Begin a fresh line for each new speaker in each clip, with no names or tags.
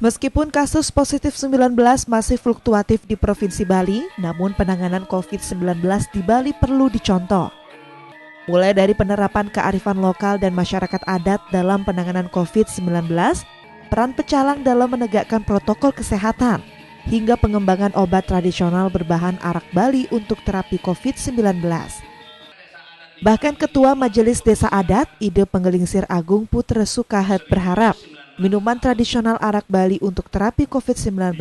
Meskipun kasus positif 19 masih fluktuatif di Provinsi Bali, namun penanganan COVID-19 di Bali perlu dicontoh. Mulai dari penerapan kearifan lokal dan masyarakat adat dalam penanganan COVID-19, peran pecalang dalam menegakkan protokol kesehatan, hingga pengembangan obat tradisional berbahan arak Bali untuk terapi COVID-19. Bahkan Ketua Majelis Desa Adat, Ide Penggelingsir Agung Putra Sukahet berharap minuman tradisional arak Bali untuk terapi COVID-19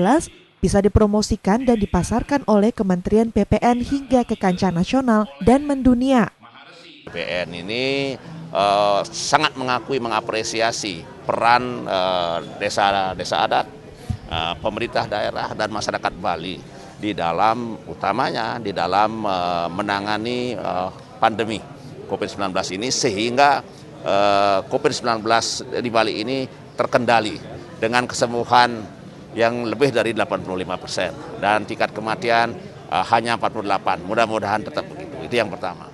bisa dipromosikan dan dipasarkan oleh Kementerian PPN hingga ke kancah nasional dan mendunia.
PPN ini sangat mengapresiasi peran desa adat, pemerintah daerah dan masyarakat Bali di dalam utamanya di dalam menangani pandemi COVID-19 ini, sehingga COVID-19 di Bali ini terkendali dengan kesembuhan yang lebih dari 85% dan tingkat kematian hanya 48. Mudah-mudahan tetap begitu. Itu yang pertama.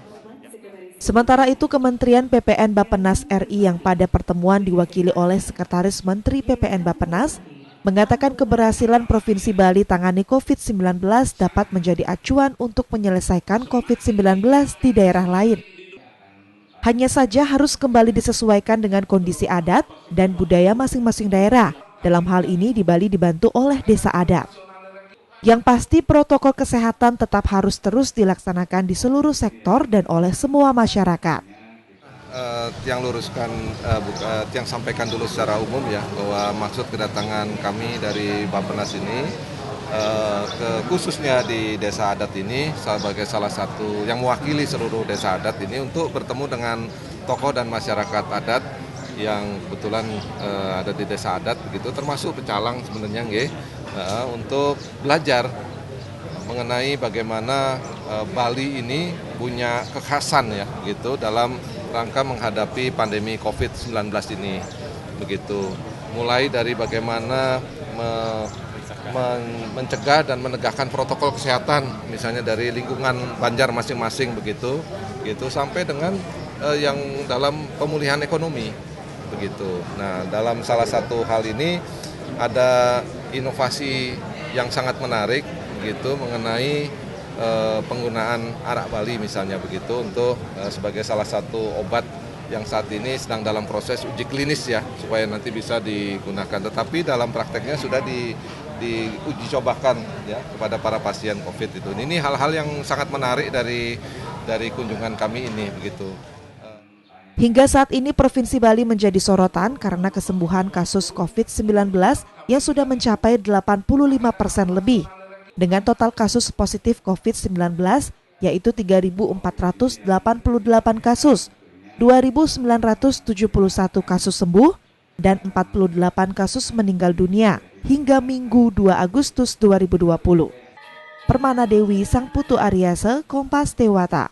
Sementara itu, Kementerian PPN Bappenas RI yang pada pertemuan diwakili oleh Sekretaris Menteri PPN Bappenas mengatakan keberhasilan Provinsi Bali tangani COVID-19 dapat menjadi acuan untuk menyelesaikan COVID-19 di daerah lain. Hanya saja harus kembali disesuaikan dengan kondisi adat dan budaya masing-masing daerah. Dalam hal ini di Bali dibantu oleh desa adat. Yang pasti protokol kesehatan tetap harus terus dilaksanakan di seluruh sektor dan oleh semua masyarakat.
Yang sampaikan dulu secara umum ya, bahwa maksud kedatangan kami dari Bappenas ini khususnya di desa adat ini sebagai salah satu yang mewakili seluruh desa adat ini untuk bertemu dengan tokoh dan masyarakat adat yang kebetulan ada di desa adat begitu, termasuk pecalang sebenarnya untuk belajar mengenai bagaimana Bali ini punya kekhasan ya gitu dalam rangka menghadapi pandemi COVID-19 ini begitu. Mulai dari bagaimana mencegah dan menegakkan protokol kesehatan, misalnya dari lingkungan Banjar masing-masing begitu, sampai dengan yang dalam pemulihan ekonomi begitu. Nah, dalam salah satu hal ini ada inovasi yang sangat menarik begitu mengenai penggunaan arak Bali misalnya begitu untuk sebagai salah satu obat yang saat ini sedang dalam proses uji klinis ya, supaya nanti bisa digunakan. Tetapi dalam prakteknya sudah diuji cobakan ya kepada para pasien COVID itu. Ini hal-hal yang sangat menarik dari kunjungan kami ini begitu.
Hingga saat ini Provinsi Bali menjadi sorotan karena kesembuhan kasus COVID-19 yang sudah mencapai 85% lebih. Dengan total kasus positif COVID-19 yaitu 3.488 kasus, 2.971 kasus sembuh, dan 48 kasus meninggal dunia hingga Minggu 2 Agustus 2020. Permana Dewi Sang Putu Aryase, Kompas Dewata.